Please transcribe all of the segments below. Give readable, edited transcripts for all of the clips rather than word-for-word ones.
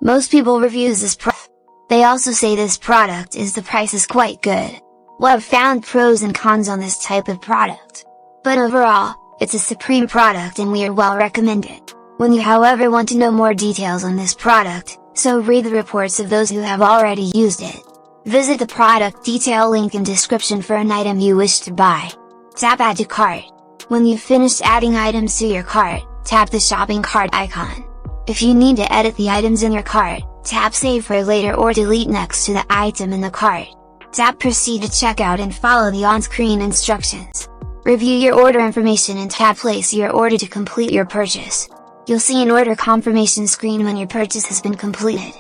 Most people reviews this product. They also say this product is the price is quite good. Well, I've found pros and cons on this type of product. But overall, it's a supreme product and we are well recommend it. When you however want to know more details on this product, so read the reports of those who have already used it. Visit the product detail link in description for an item you wish to buy. Tap add to cart. When you've finished adding items to your cart, tap the shopping cart icon. If you need to edit the items in your cart, tap save for later or delete next to the item in the cart. Tap proceed to checkout and follow the on-screen instructions. Review your order information and tap place your order to complete your purchase. You'll see an order confirmation screen when your purchase has been completed.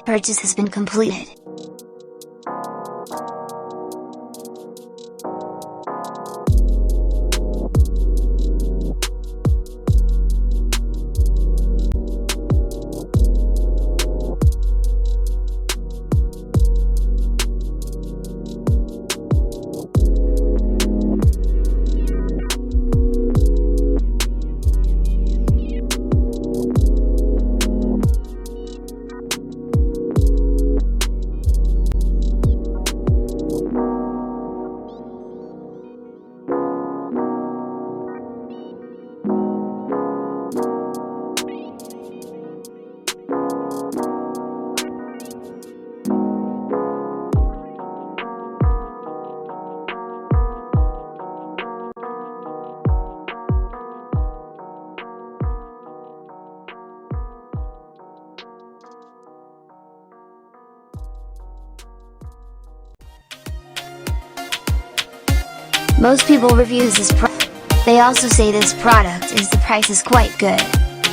Most people reviews this product. They also say this product is the price is quite good.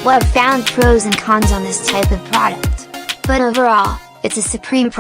Well, I've found pros and cons on this type of product. But overall, it's a supreme product.